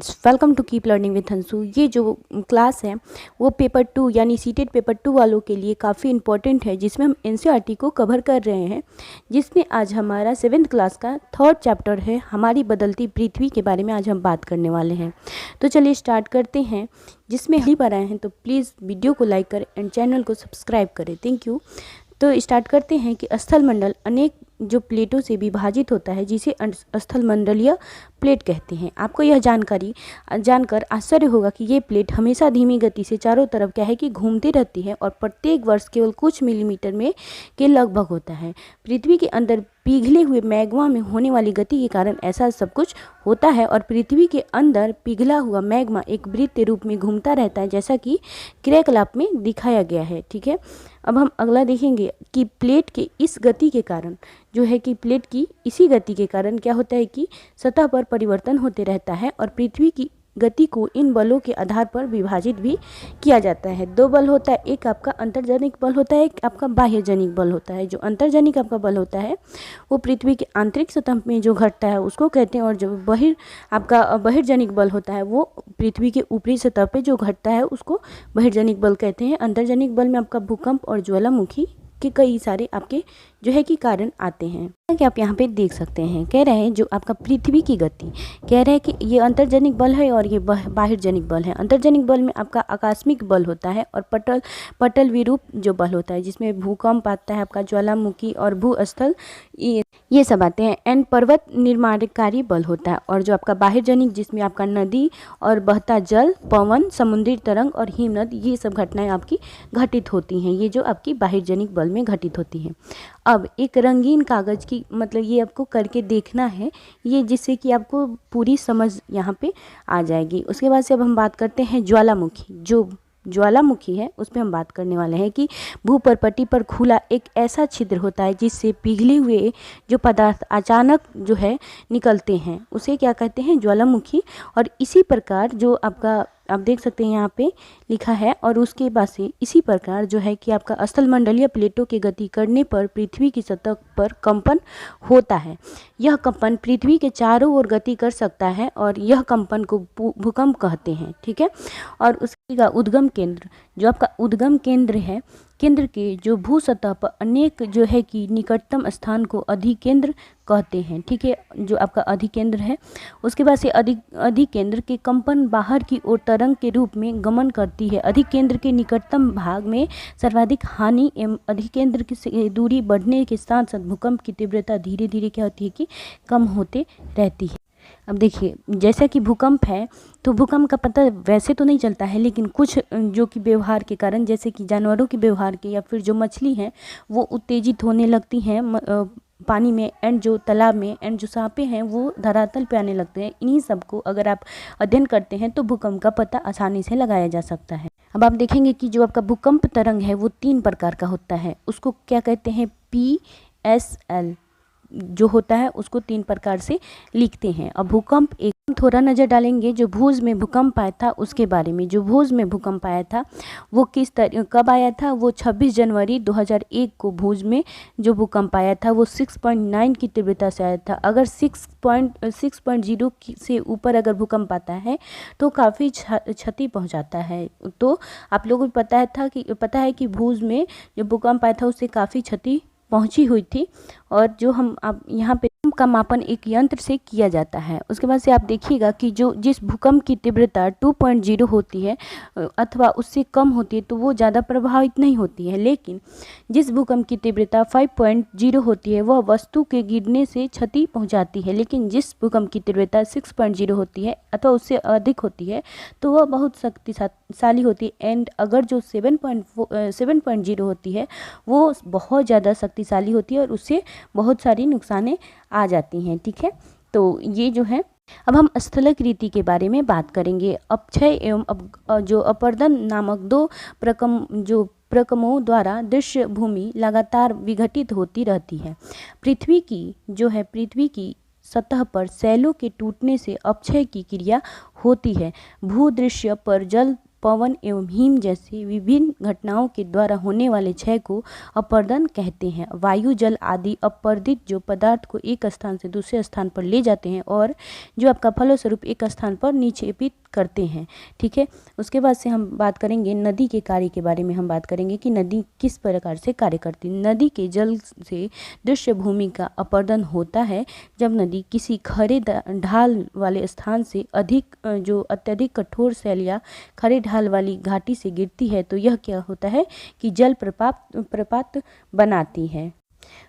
Welcome to keep learning with Hansu. ये जो class है वो पेपर 2 यानी सीटेट पेपर 2 वालों के लिए काफ़ी इंपॉर्टेंट है, जिसमें हम एनसीईआरटी को कवर कर रहे हैं, जिसमें आज हमारा 7th क्लास का 3rd चैप्टर है, हमारी बदलती पृथ्वी के बारे में आज हम बात करने वाले हैं। तो चलिए स्टार्ट करते हैं। जिसमें पहली बार आए हैं तो प्लीज़ वीडियो को लाइक करें एंड चैनल को सब्सक्राइब करें। Thank you. तो स्टार्ट करते हैं कि स्थलमंडल अनेक जो प्लेटों से विभाजित होता है, जिसे स्थलमंडलीय प्लेट कहते हैं। आपको यह जानकारी जानकर आश्चर्य होगा कि ये प्लेट हमेशा धीमी गति से चारों तरफ क्या है कि घूमती रहती है और प्रत्येक वर्ष केवल कुछ मिलीमीटर में के लगभग होता है। पृथ्वी के अंदर पिघले हुए मैग्मा में होने वाली गति के कारण ऐसा सब कुछ होता है और पृथ्वी के अंदर पिघला हुआ मैग्मा एक वृत्त के रूप में घूमता रहता है, जैसा कि क्रियाकलाप में दिखाया गया है। ठीक है, अब हम अगला देखेंगे कि प्लेट के इस गति के कारण जो है कि प्लेट की इसी गति के कारण क्या होता है कि सतह पर परिवर्तन होते रहता है और पृथ्वी की गति को इन बलों के आधार पर विभाजित भी किया जाता है। 2 बल होता है, एक आपका अंतर्जनिक बल होता है, एक आपका बाह्यजनिक बल होता है। जो अंतर्जनिक आपका बल होता है वो पृथ्वी के आंतरिक सतह में जो घटता है उसको कहते हैं, और जो बहिर्जनिक बल होता है वो पृथ्वी के ऊपरी सतह पे जो घटता है उसको बहिर्जनिक बल कहते हैं। अंतर्जनिक बल में आपका भूकंप और ज्वालामुखी के कई सारे आपके जो है कि कारण आते हैं कि आप यहाँ पे देख सकते हैं। कह रहे हैं जो आपका पृथ्वी की गति कह रहे हैं कि ये अंतर्जनिक बल है और ये बाहिर्जनिक बल है। अंतर्जनिक बल में आपका आकस्मिक बल होता है और पटल विरूप जो बल होता है, जिसमें भूकंप आता है, आपका ज्वालामुखी और भूस्थल ये सब आते हैं। एंड पर्वत निर्माणकारी बल होता है। और जो आपका बाहिर्जनिक जिसमें आपका नदी और बहता जल, पवन, समुद्री तरंग और हिमनद ये सब घटनाएं आपकी घटित होती हैं। ये जो आपकी बाहिर्जनिक बल में घटित होती हैं। अब एक रंगीन कागज़ की मतलब ये आपको करके देखना है, ये जिससे कि आपको पूरी समझ यहाँ पे आ जाएगी। उसके बाद से अब हम बात करते हैं ज्वालामुखी। जो ज्वालामुखी है उस पर हम बात करने वाले हैं कि भूपरपट्टी पर खुला एक ऐसा छिद्र होता है जिससे पिघले हुए जो पदार्थ अचानक जो है निकलते हैं, उसे क्या कहते हैं, ज्वालामुखी। और इसी प्रकार जो आपका आप देख सकते हैं यहाँ पे लिखा है, और उसके बाद से इसी प्रकार जो है कि आपका स्थलमंडलीय प्लेटों की गति करने पर पृथ्वी की सतह पर कंपन होता है। यह कंपन पृथ्वी के चारों ओर गति कर सकता है और यह कंपन को भूकंप कहते हैं। ठीक है, और उसका उद्गम केंद्र जो आपका उद्गम केंद्र है, केंद्र के जो भू सतह पर अनेक जो है कि निकटतम स्थान को अधिकेंद्र कहते हैं। ठीक है, जो आपका अधिकेंद्र है, उसके बाद से अधिकेंद्र के कंपन बाहर की ओर तरंग के रूप में गमन करती है। अधिकेंद्र के निकटतम भाग में सर्वाधिक हानि एवं अधिकेंद्र की दूरी बढ़ने के साथ साथ भूकंप की तीव्रता धीरे धीरे क्या होती है कि कम होते रहती है। अब देखिए, जैसा कि भूकंप है तो भूकंप का पता वैसे तो नहीं चलता है, लेकिन कुछ जो कि व्यवहार के कारण, जैसे कि जानवरों के व्यवहार के या फिर जो मछली हैं वो उत्तेजित होने लगती हैं पानी में, एंड जो तालाब में, एंड जो सांपें हैं वो धरातल पे आने लगते हैं। इन्हीं सब को अगर आप अध्ययन करते हैं तो भूकंप का पता आसानी से लगाया जा सकता है। अब आप देखेंगे कि जो आपका भूकंप तरंग है वो 3 प्रकार का होता है। उसको क्या कहते हैं, PSL जो होता है उसको 3 प्रकार से लिखते हैं। अब भूकंप एक थोड़ा नज़र डालेंगे जो भुज में भूकंप आया था उसके बारे में। जो भुज में भूकंप आया था वो कब आया था, वो 26 जनवरी 2001 को भुज में जो भूकंप आया था वो 6.9 की तीव्रता से आया था। अगर 6.0 से ऊपर अगर भूकंप आता है तो काफ़ी क्षति पहुंचाता है। तो आप लोगों को पता है कि भुज में जो भूकंप आया था उससे काफ़ी क्षति पहुंची हुई थी, और जो हम आप यहाँ पे का मापन एक यंत्र से किया जाता है। उसके बाद से आप देखिएगा कि जिस भूकंप की तीव्रता 2.0 होती है अथवा उससे कम होती है तो वो ज़्यादा प्रभावित नहीं होती है, लेकिन जिस भूकंप की तीव्रता 5.0 होती है वह वस्तु के गिरने से क्षति पहुंचाती है, लेकिन जिस भूकंप की तीव्रता 6.0 होती है अथवा उससे अधिक होती है तो वह बहुत शक्तिशाली होती है। एंड अगर जो 7.0 होती है वो बहुत ज़्यादा शक्तिशाली होती है और उससे बहुत सारी नुकसानें आ जाती हैं। ठीक है, तो ये जो है, अब हम स्थलाकृति के बारे में बात करेंगे। अपक्षय एवं जो अपरदन नामक 2 प्रकमों द्वारा दृश्य भूमि लगातार विघटित होती रहती है। पृथ्वी की सतह पर शैलों के टूटने से अपक्षय की क्रिया होती है। भूदृश्य पर जल पवन एवं हिम जैसी विभिन्न घटनाओं के द्वारा होने वाले क्षय को अपरदन कहते हैं। वायु, जल आदि अपरदित जो पदार्थ को एक स्थान से दूसरे स्थान पर ले जाते हैं और जो आपका फलस्वरूप एक स्थान पर निक्षेपित करते हैं। ठीक है, उसके बाद से हम बात करेंगे नदी के कार्य के बारे में। हम बात करेंगे कि नदी किस प्रकार से कार्य करती है। नदी के जल से दृश्य भूमि का अपरदन होता है। जब नदी किसी खड़े ढाल वाले स्थान से जो अत्यधिक कठोर शैल या खड़े ढाल वाली घाटी से गिरती है तो यह क्या होता है कि जल प्रपात बनाती है।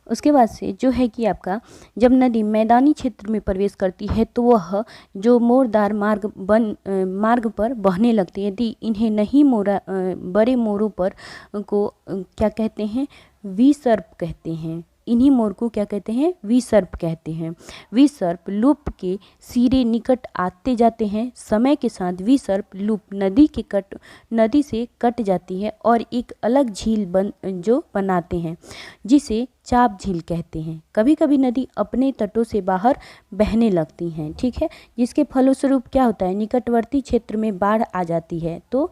उसके बाद से जो है कि आपका जब नदी मैदानी क्षेत्र में प्रवेश करती है तो वह जो मोरदार मार्ग पर बहने लगती है। यदि इन्हें नहीं बड़े मोरों पर को क्या कहते हैं, विसर्प कहते हैं। इन्हीं मोर को क्या कहते हैं, विसर्प कहते हैं। विसर्प लूप के सिरे निकट आते जाते हैं। समय के साथ विसर्प लूप नदी से कट जाती है और एक अलग झील जो बनाते हैं जिसे चाप झील कहते हैं। कभी कभी नदी अपने तटों से बाहर बहने लगती हैं। ठीक है, जिसके फलस्वरूप क्या होता है, निकटवर्ती क्षेत्र में बाढ़ आ जाती है। तो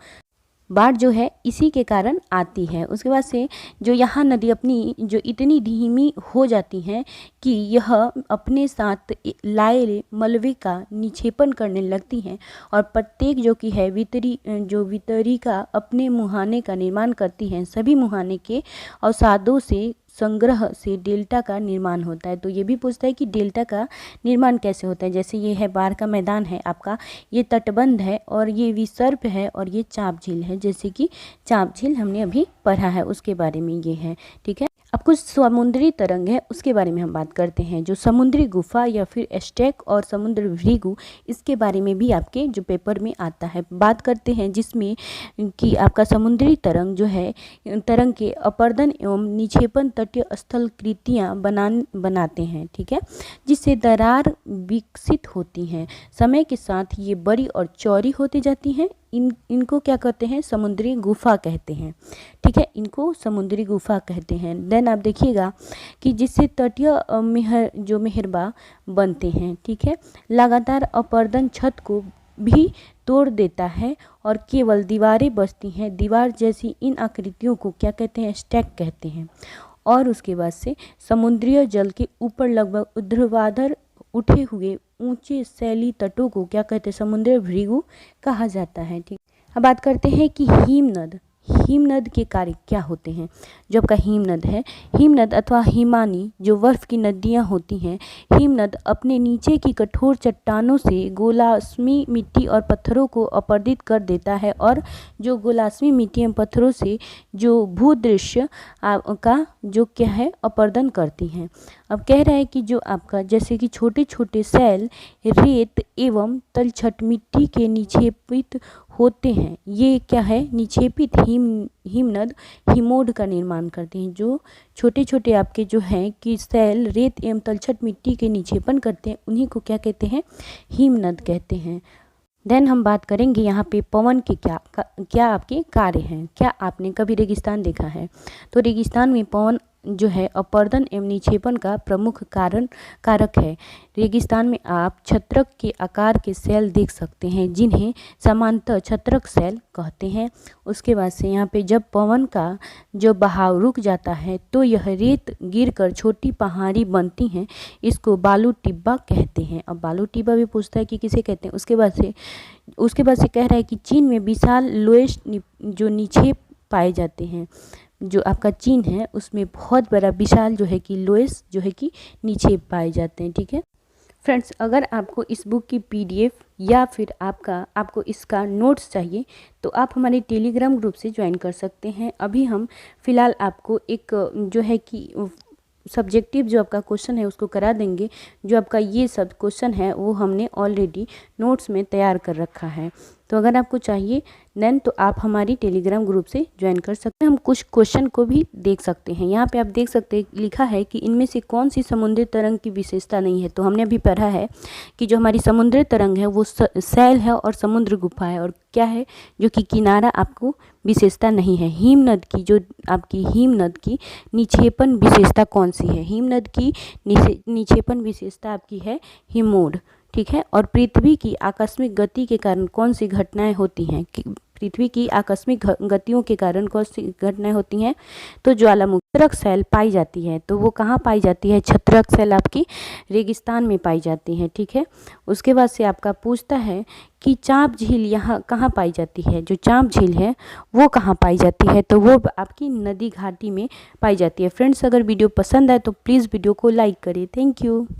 बाढ़ जो है इसी के कारण आती है। उसके बाद से जो यहाँ नदी अपनी जो इतनी धीमी हो जाती हैं कि यह अपने साथ लाए मलबे का निक्षेपण करने लगती हैं और प्रत्येक जो कि है वितरी का अपने मुहाने का निर्माण करती हैं। सभी मुहाने के अवसादों से संग्रह से डेल्टा का निर्माण होता है। तो ये भी पूछता है कि डेल्टा का निर्माण कैसे होता है। जैसे ये है बाढ़ का मैदान है आपका, ये तटबंध है और ये विसर्प है और ये चाप झील है। जैसे कि चाप झील हमने अभी पढ़ा है, उसके बारे में ये है। ठीक है, अब कुछ समुद्री तरंग है उसके बारे में हम बात करते हैं। जो समुद्री गुफा या फिर स्टैक और समुद्र भृगु, इसके बारे में भी आपके जो पेपर में आता है। बात करते हैं जिसमें कि आपका समुद्री तरंग जो है, तरंग के अपरदन एवं निक्षेपण तटीय स्थल कृतियाँ बनाते हैं। ठीक है, जिससे दरार विकसित होती हैं। समय के साथ ये बड़ी और चौड़ी होती जाती हैं। इनको क्या कहते हैं, समुद्री गुफा कहते हैं। ठीक है, इनको समुद्री गुफा कहते हैं। देन आप देखिएगा कि जिससे तटीय मेहरबा बनते हैं। ठीक है, लगातार अपरदन छत को भी तोड़ देता है और केवल दीवारें बचती हैं। दीवार जैसी इन आकृतियों को क्या कहते हैं, स्टैक कहते हैं। और उसके बाद से समुद्रीय जल के ऊपर लगभग ऊर्ध्वाधर उठे हुए ऊंचे शैली तटों को क्या कहते हैं, समुद्री भृगु कहा जाता है। ठीक, अब बात करते हैं कि हिमनद के कार्य क्या होते हैं। जो आपका हिमनद है, हिमनद अथवा हिमानी जो बर्फ की नदियाँ होती हैं। हिमनद अपने नीचे की कठोर चट्टानों से गोलाश्मी मिट्टी और पत्थरों को अपरदित कर देता है और जो गोलाश्मी मिट्टी एवं पत्थरों से जो भूदृश्य का जो क्या है अपरदन करती हैं। अब कह रहा है कि जो आपका जैसे कि छोटे छोटे शैल रेत एवं तलछट मिट्टी के निक्षेपित होते हैं। ये क्या है, निक्षेपित हिमनद हिमोड का निर्माण करते हैं। जो छोटे छोटे आपके जो हैं कि शैल रेत एवं तलछट मिट्टी के निक्षेपण करते हैं, उन्हीं को क्या कहते हैं, हिमनद कहते हैं। देन हम बात करेंगे यहाँ पे पवन के क्या आपके कार्य हैं। क्या आपने कभी रेगिस्तान देखा है? तो रेगिस्तान में पवन जो है अपरदन एवं निक्षेपण का प्रमुख कारक है। रेगिस्तान में आप छत्रक के आकार के सेल देख सकते हैं जिन्हें समांतर छत्रक सेल कहते हैं। उसके बाद से यहाँ पे जब पवन का जो बहाव रुक जाता है तो यह रेत गिरकर छोटी पहाड़ी बनती हैं। इसको बालू टिब्बा कहते हैं। अब बालू टिब्बा भी पूछता है कि किसे कहते हैं। उसके बाद से कह रहा है कि चीन में विशाल लोएस जो निक्षेप पाए जाते हैं। जो आपका चीन है उसमें बहुत बड़ा विशाल जो है कि लोएस जो है कि निक्षेप पाए जाते हैं। ठीक है फ्रेंड्स, अगर आपको इस बुक की PDF या फिर आपको इसका नोट्स चाहिए तो आप हमारे टेलीग्राम ग्रुप से ज्वाइन कर सकते हैं। अभी हम फिलहाल आपको एक जो है कि सब्जेक्टिव जो आपका क्वेश्चन है उसको करा देंगे। जो आपका ये सब क्वेश्चन है वो हमने ऑलरेडी नोट्स में तैयार कर रखा है। तो अगर आपको चाहिए देन तो आप हमारी टेलीग्राम ग्रुप से ज्वाइन कर सकते हैं। हम कुछ क्वेश्चन को भी देख सकते हैं। यहाँ पे आप देख सकते हैं लिखा है कि इनमें से कौन सी समुद्री तरंग की विशेषता नहीं है। तो हमने अभी पढ़ा है कि जो हमारी समुद्री तरंग है वो शैल है और समुद्र गुफा है, और क्या है जो कि किनारा आपको विशेषता नहीं है। हिमनद की जो आपकी हिमनद की निक्षेपण विशेषता कौन सी है? हिमनद की निक्षेपण विशेषता आपकी है हिमोड। ठीक है, और पृथ्वी की आकस्मिक गति के कारण कौन सी घटनाएं होती हैं? पृथ्वी की आकस्मिक गतियों के कारण कौन सी घटनाएं होती हैं? तो ज्वालामुखी छत्रक सेल पाई जाती है। तो वो कहाँ पाई जाती है? छत्रक सेल आपकी रेगिस्तान में पाई जाती है। ठीक है, उसके बाद से आपका पूछता है कि चांप झील यहाँ कहाँ पाई जाती है? जो चांप झील है वो कहाँ पाई जाती है? तो वो आपकी नदी घाटी में पाई जाती है। फ्रेंड्स, अगर वीडियो पसंद आए तो प्लीज़ वीडियो को लाइक करें। Thank you.